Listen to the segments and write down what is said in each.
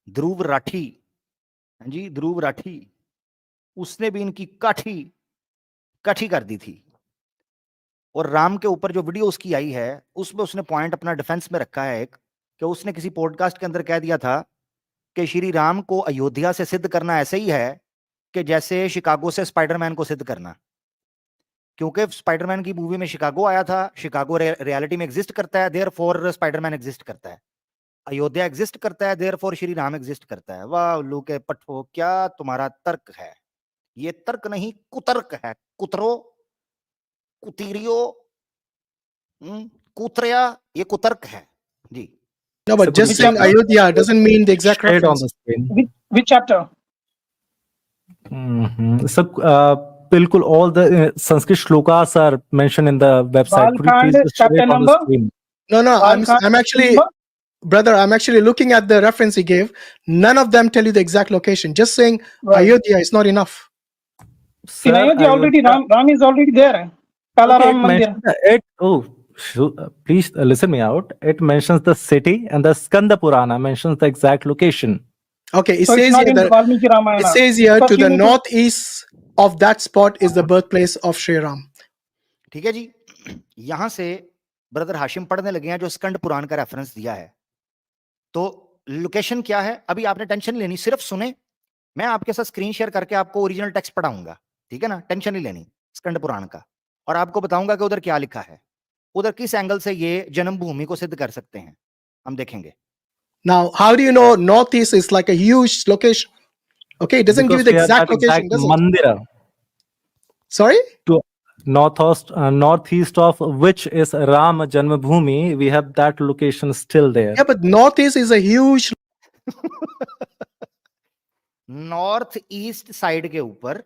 ध्रुव राठी, हाँ जी ध्रुव राठी, उसने भी इनकी काठी काठी कर दी थी। और राम के ऊपर जो वीडियो उसकी आई है उसमें उसने पॉइंट अपना डिफेंस में रखा है एक, कि उसने किसी पॉडकास्ट के अंदर कह दिया था कि श्री राम को अयोध्या से सिद्ध करना ऐसे ही है कि जैसे शिकागो से स्पाइडरमैन को सिद्ध करना। क्योंकि स्पाइडरमैन की मूवी में शिकागो आया था, शिकागो रियलिटी में एग्जिस्ट करता है, देयरफॉर स्पाइडरमैन एग्जिस्ट करता है। अयोध्या एग्जिस्ट करता है, देयरफॉर श्री राम एग्जिस्ट करता है। वाह उल्लू के पठो, क्या तुम्हारा तर्क है। ये तर्क नहीं कुतर्क है। कुतरो, कुतीरियो, कुतरिया, ये कुतर्क है जी। No, but So could just you saying please Ayodhya doesn't mean the exact share it on reference. the screen? Which chapter? So, bilkul all the Sanskrit shlokas are mentioned in the website. Could you please Balkhand just share chapter it on the number? screen? No, I'm Balkhand actually, number? brother, I'm actually looking at the reference he gave. None of them tell you the exact location. Just saying Right. Ayodhya is not enough. Sir, In Ayodhya already Ayodhya- Ram is already there. Kala Okay, Ram it Mandir. mentions please listen me out. It mentions the city, and the Skanda Purana mentions the exact location. Okay, it So it's says not here in that Valmiki Ramayana. it says here First to you the need to- northeast of that spot is the birthplace of Sri Ram. ठीक है जी। यहां से brother Hashim पढ़ने लगे हैं जो स्कंद पुराण का reference दिया है। तो लोकेशन क्या है अभी आपने टेंशन लेनी, सिर्फ सुने। मैं आपके साथ स्क्रीन शेयर करके आपको ओरिजिनल टेक्स्ट पढ़ाऊंगा, ठीक है ना, टेंशन नहीं लेनी स्कंद पुराण का। और आपको बताऊंगा कि उधर क्या लिखा है, उधर किस एंगल से ये जन्मभूमि को सिद्ध कर सकते हैं, हम देखेंगे। Now, how do you know northeast is like a huge location? Okay, it doesn't give you Because the we have exact that location, exact does it? mandira Sorry? to northeast of which is Ram Janmabhoomi. We have that location still there. Yeah, but northeast is a huge. North east side के ऊपर,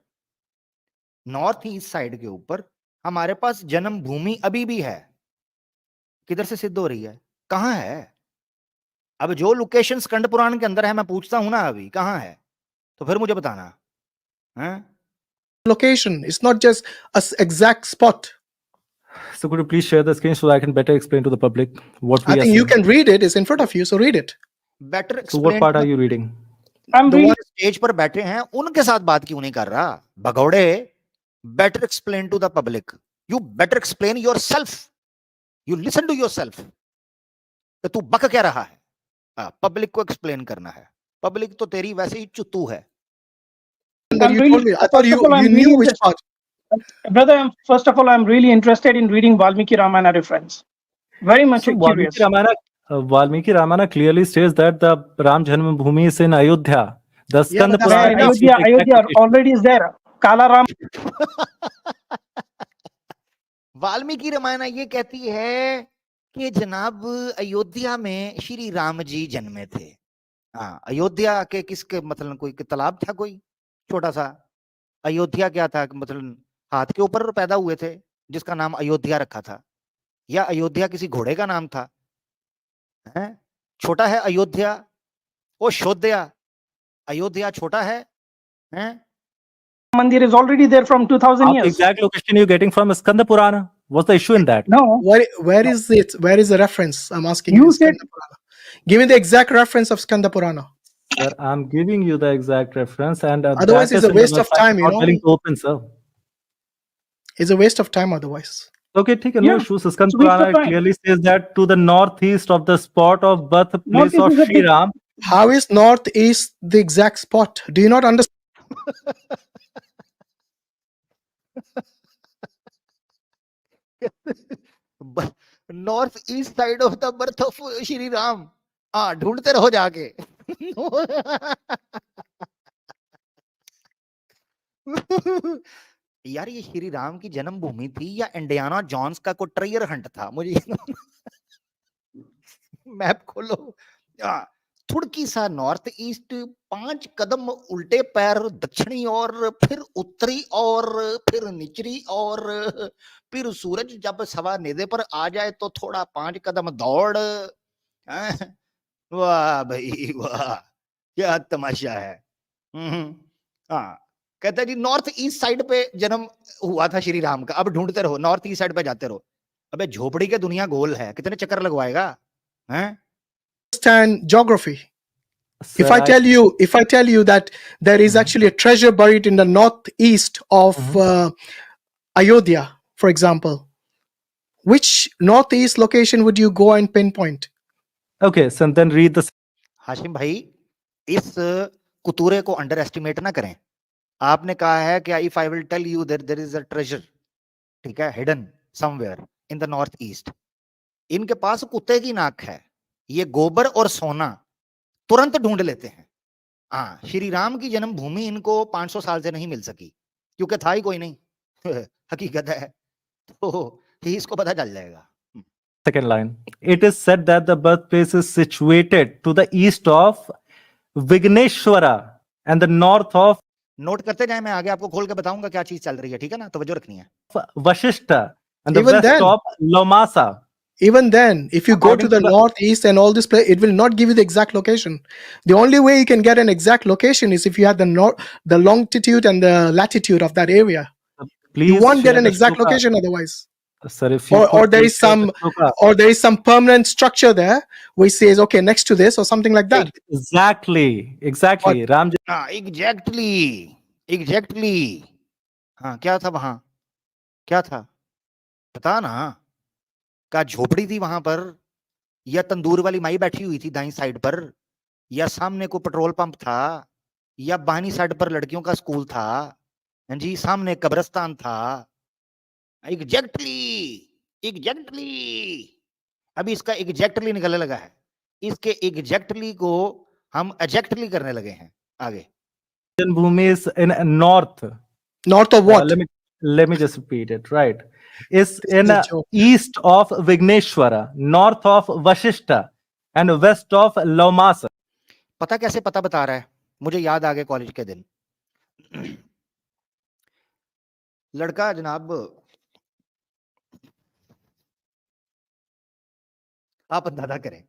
north east side के ऊपर हमारे पास जन्मभूमि अभी भी है। किधर से सिद्ध हो रही है, कहां है? अब जो लोकेशन स्कंद पुराण के अंदर है मैं पूछता हूं ना अभी कहां है, तो फिर मुझे बताना है। Location. It's not just a exact spot. So could you please share the screen so I can better explain to the public what we I are think you saying? can read it. It's in front of you, so read it. Better So what part are explain. you reading? I'm reading. Stage पर बैठे हैं उनके साथ बात क्यों नहीं कर रहा भगौड़े? Better explain to the public, you better explain yourself, you listen to yourself. तू बक क्या रहा है? पब्लिक को एक्सप्लेन करना है। पब्लिक तो तेरी वैसे ही चुत्तू है। That you told me. I thought you knew which part. Brother, first of all, I'm really interested in reading Valmiki Ramayana reference. Very much So curious. Valmiki Ramayana clearly says that the Ram Janmabhoomi is in Ayodhya. The Skanda but that's Purana not gives you the exact Ayodhya location. already is there. Kala Ram. Valmiki Ramayan ये कहती है कि जनाब अयोध्या में श्री राम जी जन्मे थे। हाँ, अयोध्या के किसके मतलब कोई तालाब था, कोई छोटा सा। अयोध्या क्या था, मतलब हाथ के ऊपर पैदा हुए थे जिसका नाम अयोध्या रखा था, या अयोध्या किसी घोड़े का नाम था? हैं? छोटा है अयोध्या, ओ शोध्या, अयोध्या छोटा है, हैं? Mandir is already there from 2000 The years. exact location you're getting from Skanda Purana. What's the issue in that? No. Where is it? Where is the reference? I'm asking You you. said- Skanda Purana. Give me the exact reference of Skanda Purana. Sir, I'm giving you the exact reference, and Otherwise, that it's is a in the waste of website. time, I'm you not know. willing to open, sir. It's a waste of time otherwise. Okay, ठीक है, no Yeah, issues. Skanda it's a waste of Purana time. clearly says that to the northeast of the spot of birthplace Northeast of is a Sri big- Ram. How is northeast the exact spot? Do you not understand? North east side of the birth of Shri Ram. हाँ, ढूंढते रहो जाके। यार ये श्री राम की जन्मभूमि थी या Indiana Johns का कोई ट्रेजर हंट था? मुझे मैप खोलो। थुड़की सा नॉर्थ ईस्ट, 5 कदम उल्टे पैर दक्षिणी और फिर उत्तरी और फिर निचरी और फिर सूरज जब सवा नेदे पर आ जाए तो थोड़ा 5 कदम दौड़। वाह भाई वाह, क्या तमाशा है। हाँ, कहता है जी नॉर्थ ईस्ट साइड पे जन्म हुआ था श्री राम का। अब ढूंढते रहो, नॉर्थ ईस्ट साइड पे जाते रहो। अबे झोपड़ी के दुनिया गोल है, कितने चक्कर लगवाएगा हैं? Geography. If Sir, I tell you that there is Mhm. actually a treasure buried in the northeast of Ayodhya, for example, which northeast location would you go and pinpoint? Okay, so then read the Hashim भाई, इस कुतूरे को under estimate ना करें. आपने कहा है कि if I will tell you that there is a treasure, ठीक है, hidden somewhere in the north east. इनके पास कुत्ते की नाक है. ये गोबर और सोना तुरंत ढूंढ लेते हैं. हाँ, श्री राम की जन्मभूमि इनको 500 साल से नहीं मिल सकी, क्योंकि था ही कोई नहीं. हकीकत है. तो इसको पता चल जाएगा. second line. It is said that the birthplace is situated to the east of Vigneshwara and the north of note करते जाए, मैं आगे आपको खोल के बताऊंगा क्या चीज चल रही है. ठीक है ना, तवज्जो रखनी है. Vashishta and the Even west then- of Lomasa. Even then, if you go to According the to the- northeast and all this place, it will not give you the exact location. The only way you can get an exact location is if you have the longitude and the latitude of that area. Please You won't get share an the exact shloka. location otherwise. Sir, if you Or could there please is share the some shloka. or there is some permanent structure there which says okay next to this or something like that. Exactly. Ram हाँ, exactly. हाँ, क्या था वहां, क्या था पता ना. का झोपड़ी थी वहां पर, या तंदूर वाली माई बैठी हुई थी दाईं साइड पर, या सामने को पेट्रोल पंप था, या बानी साइड पर लड़कियों का स्कूल था. हाँ जी, सामने कब्रिस्तान था. एग्जैक्टली. अभी इसका एग्जैक्टली निकलने लगा है. इसके एग्जैक्टली को हम एग्जैक्टली करने लगे हैं. आगे. Janmabhoomi is in north. North of what? Let me just repeat it. Right. Is This in is a joke. east of Vigneshwara, north of Vashishta, and west of Lomasa. पता कैसे पता बता रहा है, मुझे याद आ गए कॉलेज के दिन. लड़का जनाब, आप अंदाजा करें,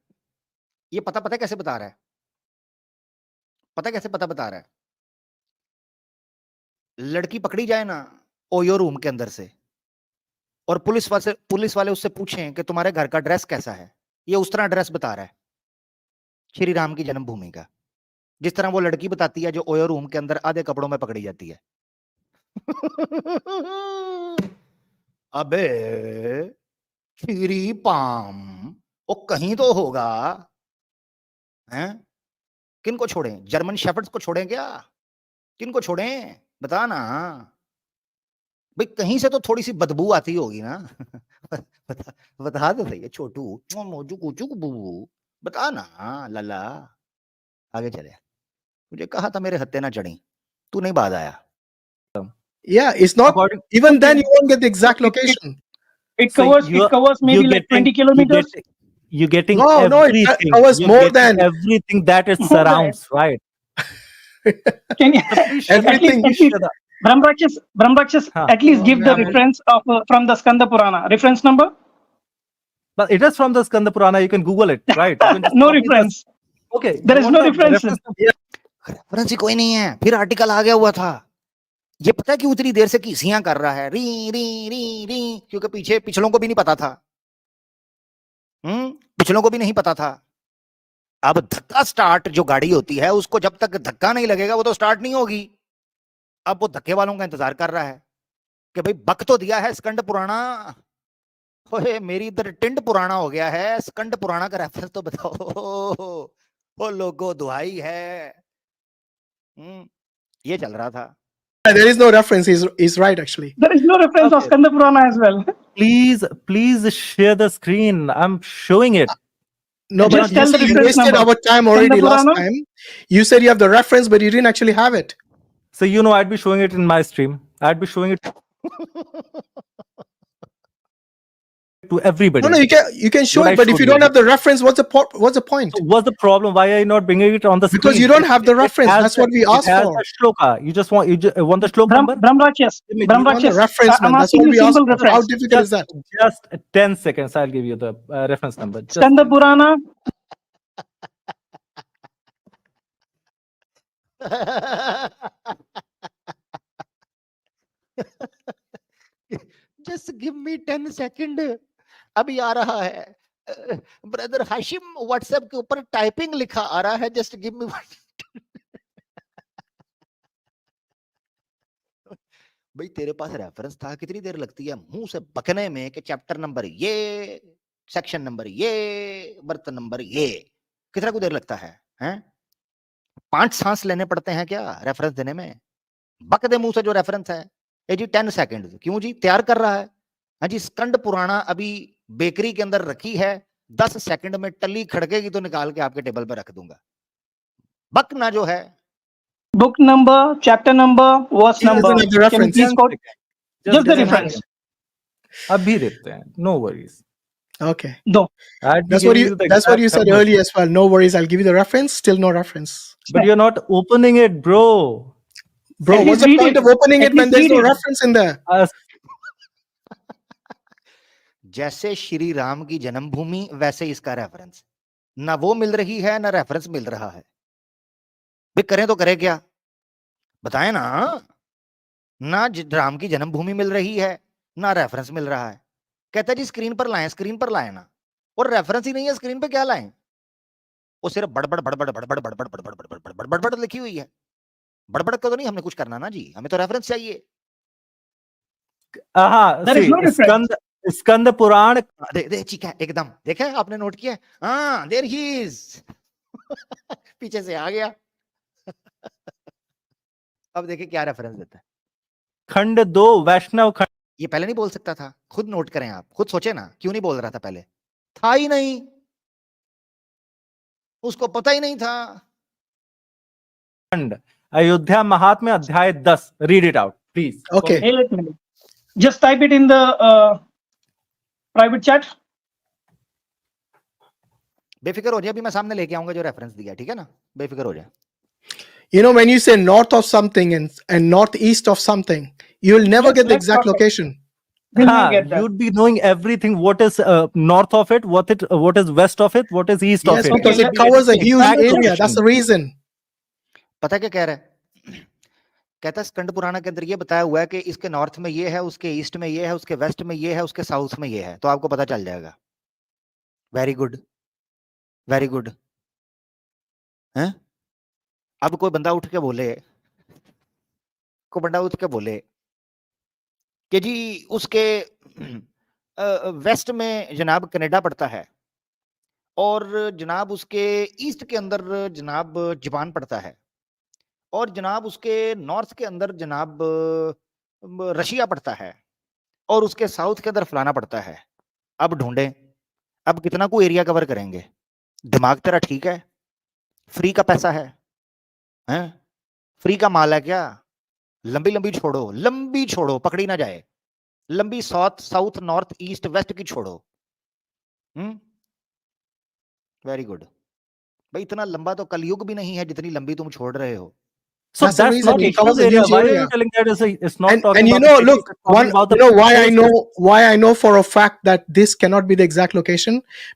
ये पता कैसे बता रहा है, पता कैसे पता बता रहा है. लड़की पकड़ी जाए ना ओयो रूम के अंदर से, और पुलिस वाले उससे पूछें कि तुम्हारे घर का ड्रेस कैसा है, ये उस तरह ड्रेस बता रहा है श्री राम की जन्मभूमि का, जिस तरह वो लड़की बताती है जो ओयो रूम के अंदर आधे कपड़ों में पकड़ी जाती है. अबे श्री पाम, वो कहीं तो होगा. हैं, किनको छोड़ें, जर्मन शेफर्ड्स को छोड़ें क्या, किनको छोड़ें, बता ना भाई. कहीं से तो थोड़ी सी बदबू आती होगी ना. बता दो सही है छोटू, मोजू कुचू बू, बता ना लला. आगे चले. मुझे कहा था मेरे हत्ते ना चढ़ी, तू नहीं बाद आया. Yeah, it's not. According- Even then, you won't get the exact It- location. It So covers you- it covers maybe you like getting- 20 kilometers. You're getting No, no, it everything. covers You're more getting than- everything that it More than- surrounds, right? Can you Please share the- Everything- please share the- Brahmrakshas, Huh. at least give the Yeah, reference of from the Skanda Purana. Reference number? But it is from the Skanda Purana. You can Google it, right? You can just No copy the- reference. Okay. There you is want no the reference. Reference ही कोई नहीं है. फिर article आ गया हुआ था. ये पता है कि उतनी देर से किसियां कर रहा है, री री री री, क्योंकि पीछे पिछलों को भी नहीं पता था. पिछलों को भी नहीं पता था. अब धक्का स्टार्ट जो गाड़ी होती है, उसको जब तक धक्का नहीं लगेगा वो तो स्टार्ट नहीं होगी. अब वो धक्के वालों का इंतजार कर रहा है कि भाई बक तो दिया है स्कंद पुराना. ओए मेरी इधर टिंड पुराना हो गया है, स्कंद पुराना का रेफरेंस तो बताओ. वो लोगों दुहाई है. ये चल रहा था. There is no reference. He's right actually. There is no reference of Okay. Skanda Purana as well. Please share the screen. I'm showing it. No, Just but tell the you reference wasted number. our time already last Purana? time. You said you have the reference, but you didn't actually have it. So I'd be showing it in my stream. I'd be showing it to everybody. No, you can show What it, I but if showed you you. don't have the reference, what's the point? So what's the problem? Why are you not bringing it on the screen? Because you don't have the It reference. has That's the- what we it asked has for. the shloka. You just want the shloka number? Brahmrakshas. You want the Brahmrakshas. reference, man. I'm That's asking what you we asked simple for. How reference. difficult is that? Just 10 seconds. I'll give you the reference number. Just Skanda Purana. Just give me 10 second. अभी आ रहा है. Brother Hashim WhatsApp के ऊपर typing लिखा आ रहा है, just give me भाई तेरे पास रेफरेंस था, कितनी देर लगती है मुंह से बकने में कि चैप्टर नंबर ये, सेक्शन नंबर ये, बर्तन नंबर ये, कितना कुछ देर लगता है हैं? 5 सांस लेने पड़ते हैं क्या रेफरेंस देने में? बक दे मुंह से जो रेफरेंस है। ये जी 10 सेकंड क्यों जी तैयार कर रहा है? हाँ जी, स्कंद पुराना अभी बेकरी के अंदर रखी है, 10 सेकंड में टली खड़केगी तो निकाल के आपके टेबल पर रख दूंगा। बकना जो है, Book number, chapter number, verse He doesn't number. have the Can you reference. please quote? Just the reference. अभी देखते हैं, no worries. Okay. No. I'd be That's what giving you you the that's what exact you said numbers. earlier as well. No worries, I'll give you the reference. Still no reference. But you're not opening it, bro. Bro, At what's least the read point it. of opening At it when least there's no read it. reference in there? जैसे श्री राम की जन्मभूमि वैसे इसका reference, ना वो मिल रही है ना reference मिल रहा है। भाई करें तो करें क्या, बताएं ना। ना राम की जन्मभूमि मिल रही है ना रेफरेंस मिल रहा है। कहता है जी स्क्रीन पर लाएं, स्क्रीन पर लाएं ना, और रेफरेंस ही नहीं है स्क्रीन पे, क्या लाएं? वो सिर्फ बड़बड़ बड़बड़ बड़बड़ बड़बड़ बड़बड़ बड़बड़ बड़बड़ बड़बड़ लिखी हुई है। बड़बड़ का तो नहीं हमने कुछ करना ना जी, हमें तो रेफरेंस चाहिए। There is no reference. Skanda Purana दे चीखा एकदम, देखा आपने नोट किया? हाँ देयर ही इज पीछे से आ गया। अब देखिए क्या रेफरेंस देता है। खंड 2 वैष्णव खंड। ये पहले नहीं बोल सकता था? खुद नोट करें आप, खुद सोचे ना क्यों नहीं बोल रहा था पहले? था ही नहीं, उसको पता ही नहीं था। खंड अयोध्या महात्म्य अध्याय 10. Read it out please. Okay. Hey, wait a minute. Just type it in the private chat. बेफिक्र हो जाए, अभी मैं सामने लेके आऊंगा जो रेफरेंस दिया, ठीक है ना? बेफिक्र हो जाए। You know, when you say north of something and northeast of something, you'll never Yes, get the let's exact talk about- location. We'll not get that. You'd be knowing everything. What is north of it? What is west of it? What is east Yes, of it? because Okay, it let's- covers a huge Exact area. location. That's the reason. पता क्या कह रहा है? कहता है स्कंद पुराण के अंदर ये बताया हुआ है कि इसके नॉर्थ में ये है, उसके ईस्ट में ये है, उसके वेस्ट में ये है, उसके साउथ में ये है, तो आपको पता चल जाएगा। Very good, very good. हैं? अब कोई बंदा उठ के बोले, कोई बंदा उठ के बोले कि जी उसके वेस्ट में जनाब कनाडा पड़ता है, और जनाब उसके ईस्ट के अंदर जनाब जापान पड़ता है, और जनाब उसके नॉर्थ के अंदर जनाब रशिया पड़ता है, और उसके साउथ के अंदर फलाना पड़ता है। अब ढूंढें, अब कितना को एरिया कवर करेंगे? दिमाग तेरा ठीक है? फ्री का पैसा है हैं? फ्री का माल है क्या? लंबी लंबी छोड़ो, लंबी छोड़ो, पकड़ी ना जाए। लंबी south south north east west की छोड़ो। वेरी गुड भाई, इतना लंबा तो कलयुग भी नहीं है जितनी लंबी तुम छोड़ रहे हो। So That's the that's reason not it Issu's covers a area. huge Why are area. you telling that it's not talking And you about know, the cities, look, it's talking about the you know why I places. know for a fact that this cannot be the exact location,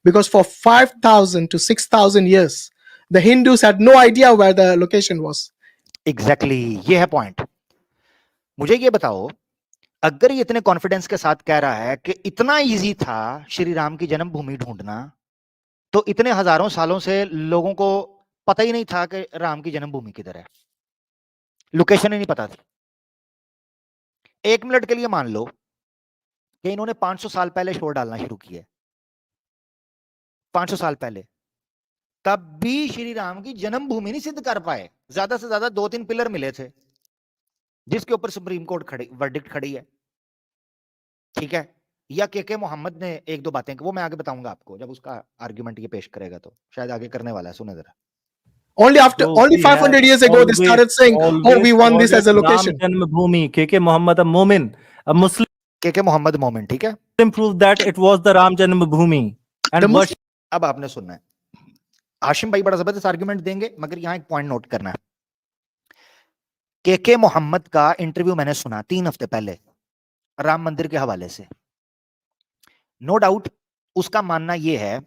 because for 5,000 to 6,000 years, the Hindus had no idea where the location was. Exactly ये है point. मुझे ये बताओ, अगर ये इतने confidence के साथ कह रहा है कि इतना इजी था श्री राम की जन्मभूमि ढूंढना, तो इतने हजारों सालों से लोगों को पता ही नहीं था कि राम की जन्मभूमि किधर है, लोकेशन ही नहीं पता थी। 1 मिनट के लिए मान लो कि इन्होंने 500 साल पहले शोर डालना शुरू किया, 500 साल पहले, तब भी श्री राम की जन्मभूमि नहीं सिद्ध कर पाए। ज्यादा से ज्यादा 2-3 पिलर मिले थे जिसके ऊपर सुप्रीम कोर्ट खड़ी, वर्डिक्ट खड़ी है, ठीक है? या के मोहम्मद ने 1-2 बातें, वो मैं आगे बताऊंगा आपको जब उसका आर्गुमेंट ये पेश करेगा, तो शायद आगे करने वाला है, सुने जरा। Only So only we 500 have years ago, they always- started saying, "Oh, we want this as a location." Ram Janmabhoomi, KK Muhammad, a Momin, a Muslim, के मोहम्मद मोमिन, ठीक है? proved that it was the Ram Janmabhoomi. And The Muslim- worship अब आपने सुनना है, हाशिम भाई बड़ा जबरदस्त आर्गुमेंट देंगे, मगर यहां एक पॉइंट नोट करना है। के मोहम्मद का इंटरव्यू मैंने सुना 3 हफ्ते पहले राम मंदिर के हवाले से। नो डाउट उसका मानना यह है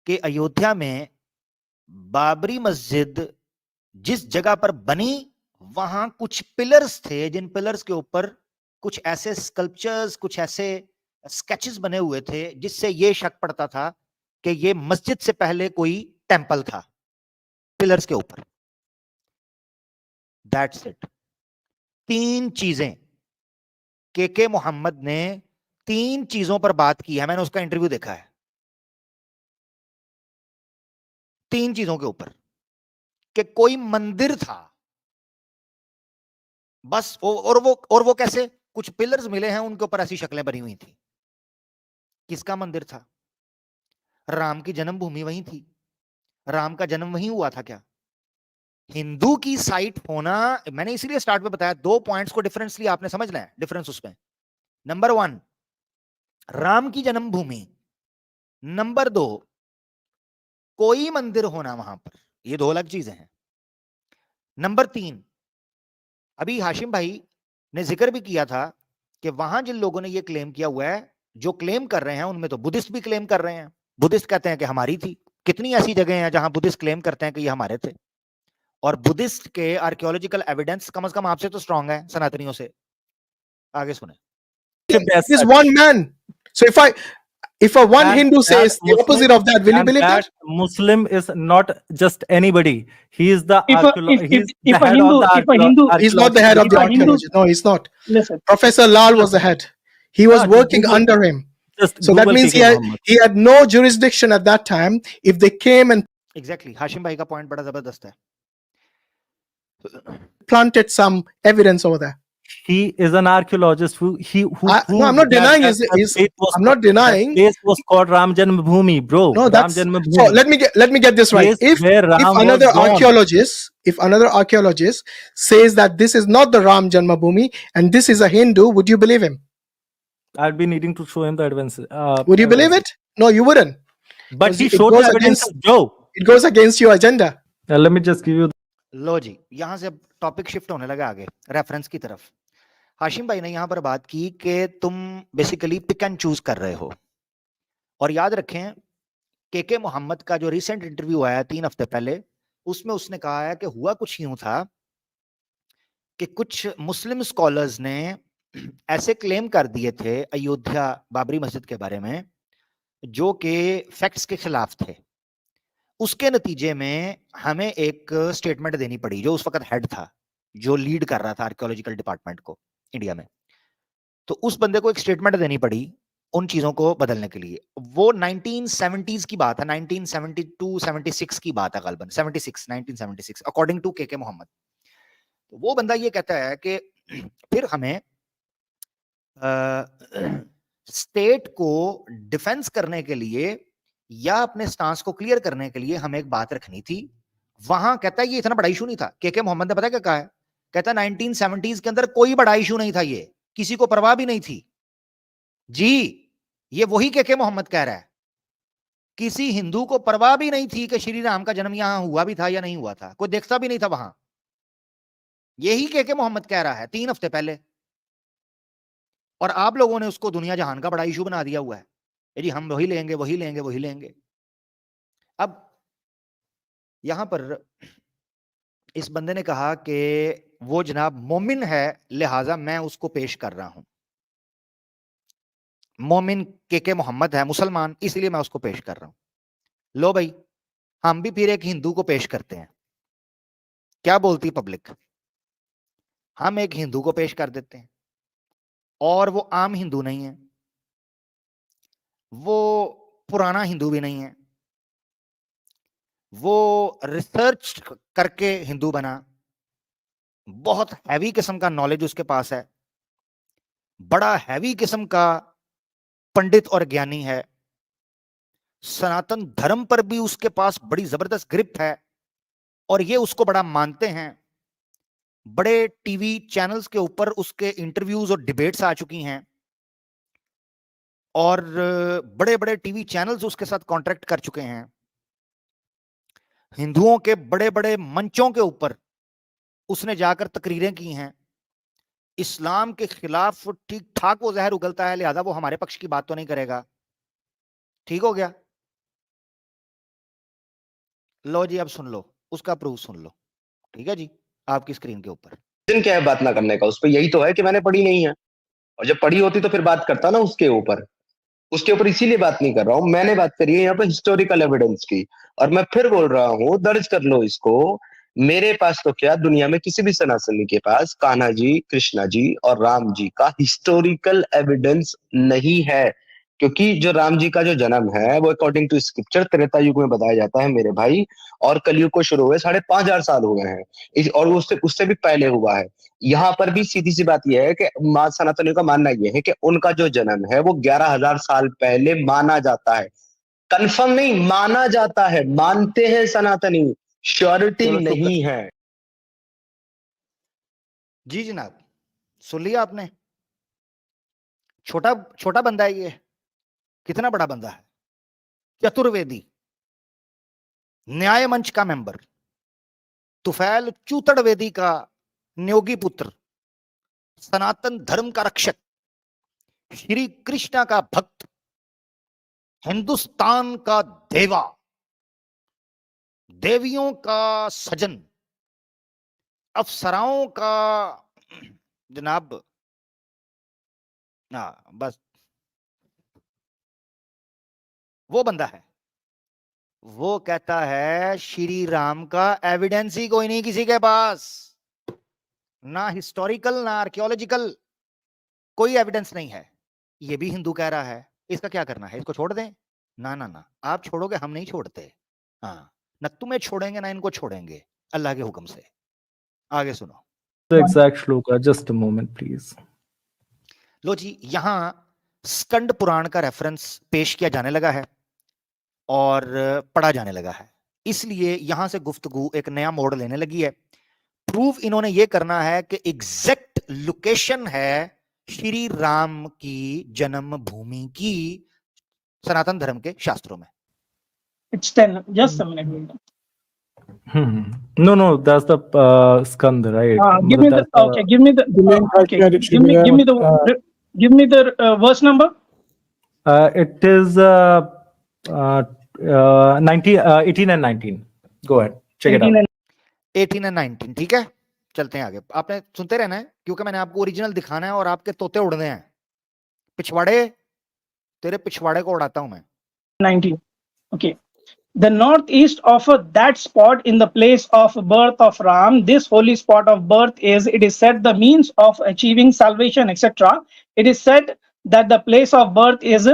कि अयोध्या में बाबरी मस्जिद जिस जगह पर बनी, वहां कुछ पिलर्स थे, जिन पिलर्स के ऊपर कुछ ऐसे स्कल्पचर्स, कुछ ऐसे स्केचेस बने हुए थे जिससे यह शक पड़ता था कि ये मस्जिद से पहले कोई टेंपल था पिलर्स के ऊपर। That's it. 3 चीजें के मोहम्मद ने 3 चीजों पर बात की है, मैंने उसका इंटरव्यू देखा है, 3 चीजों के ऊपर कि कोई मंदिर था बस। और वो कैसे, कुछ पिलर्स मिले हैं उनके ऊपर ऐसी शक्लें बनी हुई थी। किसका मंदिर था? राम की जन्मभूमि वहीं थी, राम का जन्म वहीं हुआ था क्या? हिंदू की साइट होना, मैंने इसीलिए स्टार्ट में बताया 2 पॉइंट्स को डिफरेंसली आपने समझना है, डिफरेंस उसमें। नंबर 1 राम की जन्मभूमि, नंबर 2 कोई मंदिर होना वहां पर, ये 2 अलग चीजें हैं। नंबर 3 अभी हाशिम भाई ने जिक्र भी किया था कि वहां जिन लोगों ने ये क्लेम किया हुआ है, जो क्लेम कर रहे हैं उनमें तो बुद्धिस्ट भी क्लेम कर रहे हैं। बुद्धिस्ट कहते हैं कि हमारी थी। कितनी ऐसी जगह हैं जहां बुद्धिस्ट क्लेम करते हैं कि ये हमारे थे, और बुद्धिस्ट के आर्कियोलॉजिकल एविडेंस कम से कम आपसे तो स्ट्रांग है सनातनियों से। आगे सुने। It is one man. So if a one Hindu says the opposite of that, will you believe that? Muslim is not just anybody. He is the If a Hindu, He's not the head of the archaeology. No, he's not. listen, Professor Lal was the head. He was Yeah, working Google- under him. Just So that Google means KK Mohammed. he had no jurisdiction at that time. If they came and exactly Hashim भाई का point बड़ा जबरदस्त है। planted some evidence over there. He is an archaeologist who No, proved I'm not that denying that his place was I'm not denying. That place was called Ram Janmabhoomi, bro. No, Ram that's so. Janmabhoomi. Let me get this right. Place where Ram If was another born. archaeologist says that this is not the Ram Janmabhoomi and this is a Hindu, would you believe him? I'd be needing to show him the evidence. Would you believe it? No, you wouldn't. But he It showed goes the evidence, against- Joe. It goes against your agenda. Let me just give you. लो जी, यहां से अब topic shift होने लगा आगे reference की तरफ। हाशिम भाई ने यहां पर बात की कि तुम बेसिकली पिक एंड चूज कर रहे हो, और याद रखें के मोहम्मद का जो रिसेंट इंटरव्यू आया 3 हफ्ते पहले, उसमें उसने कहा है कि हुआ कुछ यूं था कि कुछ मुस्लिम स्कॉलर्स ने ऐसे क्लेम कर दिए थे अयोध्या बाबरी मस्जिद के बारे में जो कि फैक्ट्स के खिलाफ थे। उसके नतीजे में हमें एक स्टेटमेंट देनी पड़ी, जो उस वक्त हेड था, जो लीड कर रहा था आर्कियोलॉजिकल डिपार्टमेंट को इंडिया में। तो उस बंदे को एक स्टेटमेंट देनी पड़ी उन चीजों को बदलने के लिए। वो 1970s की बात है, 1972-76 की बात है, गलबन 1976 अकॉर्डिंग टू के मोहम्मद। तो वो बंदा ये कहता है कि फिर हमें स्टेट को डिफेंस करने के लिए या अपने स्टांस को क्लियर करने के लिए हमें एक बात रखनी थी। वहां कहता है ये इतना बड़ा इशू नहीं था। के मोहम्मद ने पता क्या कहा है? कहता है 1970s के अंदर कोई बड़ा इशू नहीं था, ये किसी को परवाह भी नहीं थी जी। ये वही के मोहम्मद कह रहा है, किसी हिंदू को परवाह भी नहीं थी कि श्री राम का जन्म यहां हुआ भी था या नहीं हुआ था, कोई देखता भी नहीं था वहां। यही के मोहम्मद कह रहा है 3 हफ्ते पहले, और आप लोगों ने उसको दुनिया जहान का बड़ा इशू बना दिया हुआ है। जी हम वही लेंगे वही लेंगे वही लेंगे। अब यहां पर इस बंदे ने कहा कि वो जनाब मोमिन है, लिहाजा मैं उसको पेश कर रहा हूं। मोमिन के मोहम्मद है, मुसलमान, इसलिए मैं उसको पेश कर रहा हूं। लो भाई, हम भी फिर एक हिंदू को पेश करते हैं। क्या बोलती पब्लिक? हम एक हिंदू को पेश कर देते हैं, और वो आम हिंदू नहीं है, वो पुराना हिंदू भी नहीं है, वो रिसर्च करके हिंदू बना, बहुत हैवी किस्म का नॉलेज उसके पास है, बड़ा हैवी किस्म का पंडित और ज्ञानी है, सनातन धर्म पर भी उसके पास बड़ी जबरदस्त ग्रिप है, और ये उसको बड़ा मानते हैं। बड़े टीवी चैनल्स के ऊपर उसके इंटरव्यूज और डिबेट्स आ चुकी हैं, और बड़े बड़े टीवी चैनल्स उसके साथ कॉन्ट्रैक्ट कर चुके हैं। हिंदुओं के बड़े बड़े मंचों के ऊपर उसने जाकर तकरीरें की हैं। इस्लाम के खिलाफ ठीक ठाक वो जहर उगलता है, लिहाजा वो हमारे पक्ष की बात तो नहीं करेगा। ठीक हो गया? लो जी, अब सुन लो, उसका प्रूफ सुन लो। ठीक है जी, आपकी स्क्रीन के ऊपर। क्या है बात ना करने का? उस पर यही तो है कि मैंने पढ़ी नहीं है, और जब पढ़ी होती तो फिर बात करता ना उसके ऊपर। उसके ऊपर इसीलिए बात नहीं कर रहा हूं, मैंने बात करी है यहाँ पे हिस्टोरिकल एविडेंस की। और मैं फिर बोल रहा हूँ, दर्ज कर लो इसको, मेरे पास तो क्या, दुनिया में किसी भी सनातनी के पास कान्हा जी, कृष्णा जी और राम जी का हिस्टोरिकल एविडेंस नहीं है। क्योंकि जो राम जी का जो जन्म है वो अकॉर्डिंग टू स्क्रिप्चर त्रेता युग में बताया जाता है मेरे भाई, और कलयुग को शुरू हुए 5,500 साल हुए हैं और उससे उससे भी पहले हुआ है। यहाँ पर भी सीधी सी बात यह है कि मां सनातनियों का मानना यह है कि उनका जो जन्म है वो 11,000 साल पहले माना जाता है। कंफर्म नहीं, माना जाता है, मानते हैं सनातनी, श्योरिटी चलो, चुप नहीं है। जी जनाब, सुन लिया आपने? छोटा छोटा बंदा है ये, कितना बड़ा बंदा है? चतुर्वेदी, न्याय मंच का मेंबर, तुफैल चूतड़वेदी का न्योगी पुत्र, सनातन धर्म का रक्षक, श्री कृष्णा का भक्त, हिंदुस्तान का देवा, देवियों का सजन, अफसराओं का जनाब, बस वो बंदा है। वो कहता है श्री राम का एविडेंस ही कोई नहीं किसी के पास, ना हिस्टोरिकल ना आर्कियोलॉजिकल, कोई एविडेंस नहीं है। ये भी हिंदू कह रहा है, इसका क्या करना है? इसको छोड़ दें? ना ना ना, आप छोड़ोगे, हम नहीं छोड़ते। हाँ, न तुम्हें छोड़ेंगे ना इनको छोड़ेंगे, अल्लाह के हुक्म से। आगे सुनो। The exact shloka, just a moment, please. लो जी, यहां स्कंद पुराण का रेफरेंस पेश किया जाने लगा है और पढ़ा जाने लगा है, इसलिए यहां से गुफ्तगू एक नया मोड़ लेने लगी है। प्रूफ इन्होंने ये करना है कि एग्जैक्ट लोकेशन है श्री राम की जन्म भूमि की सनातन धर्म के शास्त्रों में। It's 10. Just a minute. No, no, that's the Skand, right? Give me the That's the- okay. Give me the okay. It should Give me be, give me the verse number. It is 18 and 19. Go ahead, check it 18 out. and 18 और 19, ठीक है, चलते हैं आगे। आपने सुनते रहना है क्योंकि मैंने आपको ओरिजिनल दिखाना है और आपके तोते उड़ने हैं। पिछवाड़े, तेरे पिछवाड़े को उड़ाता हूं मैं। 19. Okay. The northeast of that spot in the place of birth of Ram, this holy spot of birth is, it is said, the means of achieving salvation, etc. It is said that the place of birth is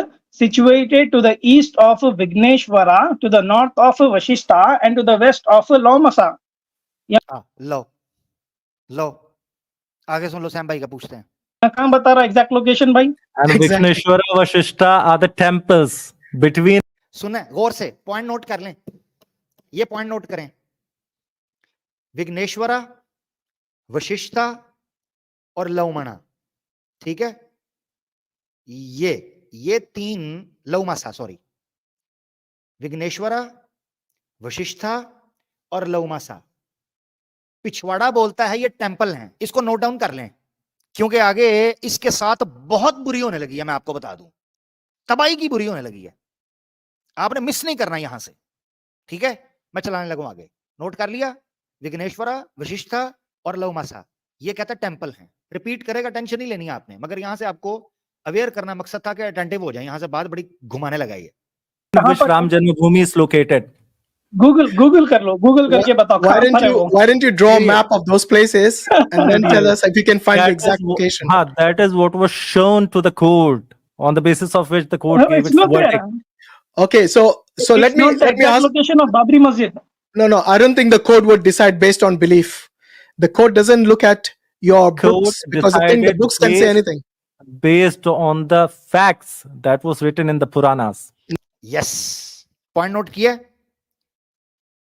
situated to the east of Vigneshwara, to the north of Vashishta, and to the west of Lomasa. लो लो, आगे सुन लो, Sam भाई का पूछते हैं। कहाँ बता रहा exact location भाई? And Exactly. Vigneshwara, Vashishta are the temples between. सुने गौर से, पॉइंट नोट कर लें, ये पॉइंट नोट करें। विघ्नेश्वरा, वशिष्ठा और लौमणा, ठीक है, ये तीन, लौमासा सॉरी, विघ्नेश्वरा, वशिष्ठा और लौमासा। पिछवाड़ा बोलता है ये टेंपल हैं, इसको नोट डाउन कर लें क्योंकि आगे इसके साथ बहुत बुरी होने लगी है, मैं आपको बता दूं, तबाही की बुरी होने लगी है, आपने मिस नहीं करना यहां से, ठीक है? मैं चलाने लगूं आगे। नोट कर लिया? विघ्नेश्वरा, वशिष्ठा और लौमासा, ये कहता टेंपल हैं। रिपीट करेगा, टेंशन नहीं लेनी है आपने, मगर यहां से आपको अवेयर करना मकसद था कि अटेंटिव हो जाए। यहां से बात बड़ी घुमाने लगा है। which Ram Janmabhoomi is located. Google कर लो, गूगल करके बताओ why कहाँ don't पर है वो? you draw a map of those places and then tell us if you can find the That exact is wha- location? that is what was shown to the court, on the basis of which the court No, gave it's its not there. verdict. Okay, so It's let me not the exact ask. location of Babri Masjid. No, I don't think the court would decide based on belief. The court doesn't look at your Court books because I think the decided books can say based- anything. Based on the facts that was written in the Puranas. Yes, point note किया?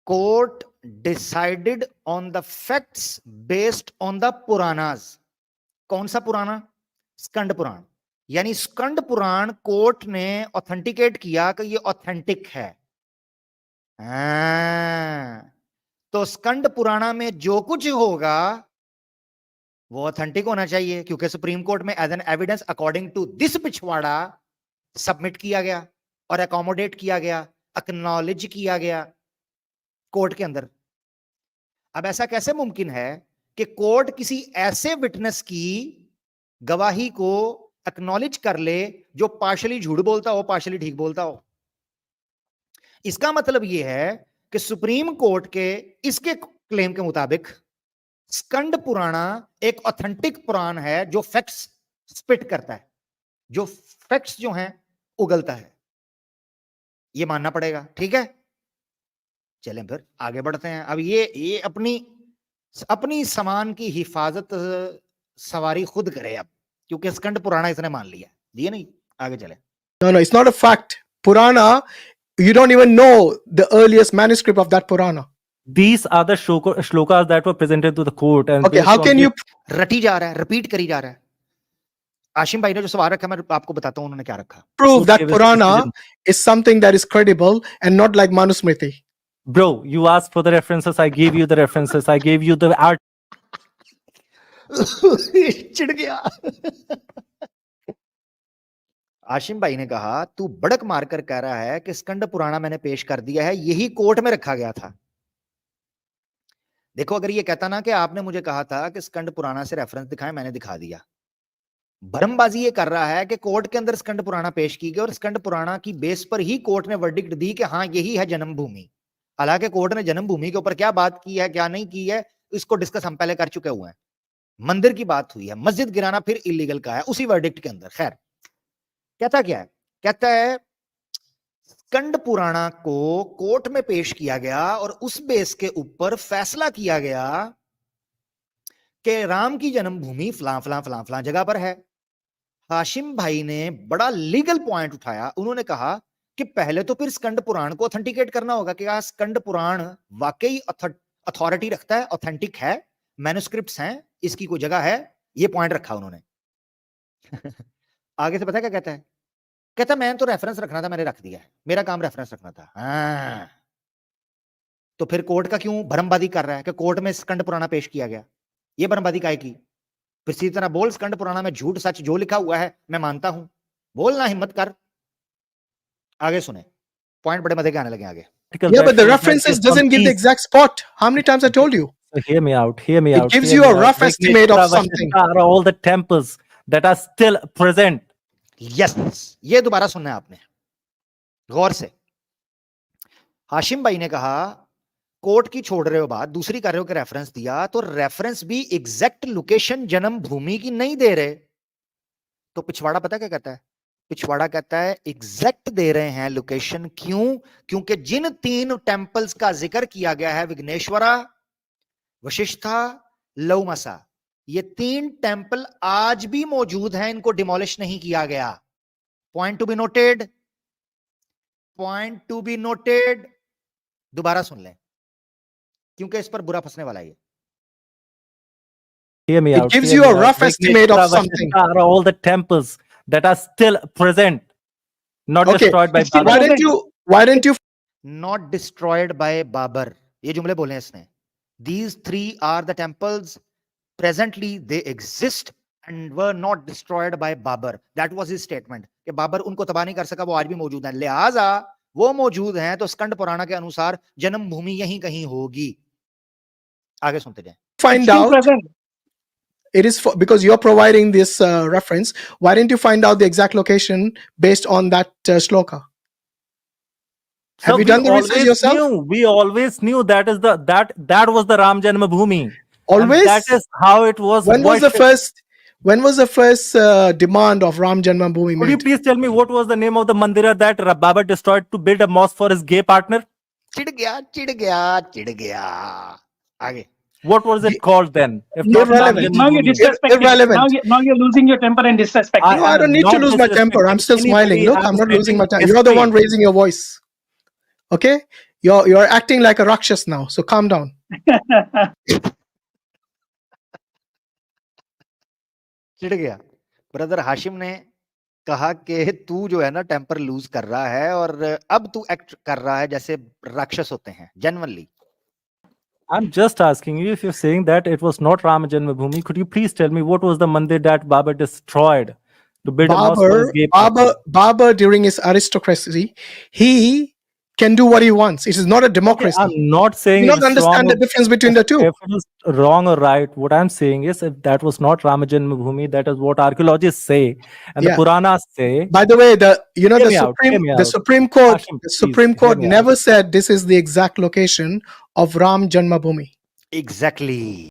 Court decided on the facts based on the Puranas. कौन सा पुराना? स्कंद पुराण। यानी Skanda Purana court ने authenticate किया कि ये authentic है। तो स्कंद पुराणा में जो कुछ होगा वो ऑथेंटिक होना चाहिए, क्योंकि सुप्रीम कोर्ट में as an evidence according to this पिछवाड़ा सबमिट किया गया और अकोमोडेट किया गया, एक्नॉलेज किया गया कोर्ट के अंदर। अब ऐसा कैसे मुमकिन है कि कोर्ट किसी ऐसे विटनेस की गवाही को एक्नॉलेज कर ले जो पार्शली झूठ बोलता हो, पार्शली ठीक बोलता हो। इसका मतलब यह है कि सुप्रीम कोर्ट के इसके क्लेम के मुताबिक स्कंद पुराना एक ऑथेंटिक पुराण है जो फैक्ट्स स्पिट करता है, जो फैक्ट्स जो हैं उगलता है। ये मानना पड़ेगा, ठीक है। चलें फिर आगे बढ़ते हैं। अब ये अपनी सामान की हिफाजत सवारी खुद करे अब, क्योंकि स्कंद पुराना इसने मान लिया। दिए नहीं, आगे चले। No, it's not a fact. Purana, you don't even know the earliest manuscript of that Purana. These are the shlokas that were presented to the court. And Okay, based how on can the- you रटी जा रहा है, repeat करी जा रहा है। आशिम भाई ने जो सवाल रखा, मैं आपको बताता हूं उन्होंने क्या रखा। prove that give us Purana precision. is something that is credible and not like Manusmriti? Bro, you asked for the references. I gave you the references. I gave you the art. चिढ़ गया। आशिम भाई ने कहा तू बड़क मारकर कह रहा है कि स्कंद पुराना मैंने पेश कर दिया है, यही कोर्ट में रखा गया था। देखो, अगर ये कहता ना कि आपने मुझे कहा था कि स्कंद पुराना से रेफरेंस दिखाएं, मैंने दिखा दिया। भरमबाजी ये कर रहा है कि कोर्ट के अंदर स्कंद पुराना पेश की गई और स्कंद पुराना की बेस पर ही कोर्ट ने वर्डिक्ट दी कि हाँ यही है जन्मभूमि। हालांकि कोर्ट ने जन्मभूमि के ऊपर क्या बात की है, क्या नहीं की है, इसको डिस्कस हम पहले कर चुके हुए हैं। मंदिर की बात हुई है, मस्जिद गिराना फिर इलीगल का है उसी वर्डिक्ट के अंदर। खैर, कहता क्या है? कहता है स्कंद पुराना को कोर्ट में पेश किया गया और उस बेस के ऊपर फैसला किया गया कि राम की जन्मभूमि फलां फलां फलां फलां जगह पर है। हाशिम भाई ने बड़ा लीगल पॉइंट उठाया। उन्होंने कहा कि पहले तो फिर स्कंद पुराण को ऑथेंटिकेट करना होगा कि क्या स्कंद पुराण वाकई अथॉरिटी रखता है, ऑथेंटिक है, मैन्युस्क्रिप्ट्स हैं, इसकी कोई जगह है। ये पॉइंट रखा उन्होंने। आगे से पता क्या कहता है? कहता मैं तो रेफरेंस रखना था, मैंने रख दिया है, मेरा काम रेफरेंस रखना था। हाँ, तो फिर कोर्ट का क्यों भरमबादी कर रहा है कि कोर्ट में स्कंद पुराना पेश किया गया? ये भरमबादी काहे की? फिर सीधी तरह बोल, स्कंद पुराना में झूठ सच जो लिखा हुआ है मैं मानता हूं, बोलना, हिम्मत कर। आगे सुने, पॉइंट बड़े मजे के आने लगे आगे। Yeah, but the references doesn't give the exact spot. How many times I told you? So hear me out. Hear me It out. gives hear you me a out. rough estimate of Vigneshwara, something. Vashishta are all the temples that are still present. Yes, ये दोबारा सुनना है आपने गौर से। हाशिम भाई ने कहा court की छोड़ रहे हो बात, दूसरी कर रहे हो कि रेफरेंस दिया, तो रेफरेंस भी एग्जैक्ट लोकेशन जन्मभूमि की नहीं दे रहे। तो पिछवाड़ा पता क्या कहता है? पिछवाड़ा कहता है एग्जैक्ट दे रहे हैं लोकेशन। क्यों? क्योंकि जिन 3 टेंपल्स का जिक्र किया गया है, विघ्नेश्वरा, वशिष्ठा, लौमसा, ये 3 टेंपल आज भी मौजूद हैं, इनको डिमोलिश नहीं किया गया। Point to be noted, point to be noted. दोबारा सुन लें क्योंकि इस पर बुरा फंसने वाला है। Hear me It out. gives hear you me a out. rough estimate of Vigneshwara, something. Vashishta are all the temples that are still present, not Okay. destroyed by It's still Babur. Why didn't you Not destroyed by Babur, ये जुमले बोले हैं इसने। These 3 are the temples, presently they exist and were not destroyed by Babur. That was his statement कि बाबर उनको तबाह नहीं कर सका, वो आज भी मौजूद हैं, लिहाजा वो मौजूद हैं तो स्कंद पुराना के अनुसार जन्मभूमि यहीं कहीं होगी। आगे सुनते जाएं। find It's still out? present. It is because you're providing this reference. Why didn't you find out the exact location based on that shloka? So Have you we done the research always yourself? knew- we always knew that is that was the Ram Janmabhoomi. And Always. that is how it was. When was the worshipped. first demand of Ram Janmabhoomi Could you made? please tell me what was the name of the mandira that Babur destroyed to build a mosque for his gay partner? चिढ़ गया, चिढ़ गया, चिढ़ गया। आगे What was it called then? If not Ram Irrelevant. Now you're Janmabhoomi? disrespecting. Irrelevant. Now you're losing your temper and disrespecting. No, I don't need to not lose my temper. I'm still disrespecting smiling. anybody. Look, I'm not stating losing my temper. You're the one history. raising your voice. Okay? You're acting like a rakshas now. So calm down. चिढ़ गया। Brother Hashim ने कहा कि तू जो है ना temper loose कर रहा है और अब तू एक्ट कर रहा है जैसे राक्षस होते हैं generally. I'm just asking you if you're saying that it was not Ram Janmabhoomi. Could you please tell me what was the mandir that Babur destroyed to build a mosque for his gay partner? Babur during his aristocracy, he can do what he wants. It is not a Okay, democracy. I'm not saying You it's not wrong understand or the difference between the two. if it is wrong or right. What I'm saying is, if that was not Ramajan Bhumi, that is what archaeologists say and the Yeah. Puranas say. By the way, the Hear me out. Hear me out. Supreme Court, Hashim, the please, Supreme hear Court me out. never said this is the exact location of Ram Janmabhoomi. Exactly.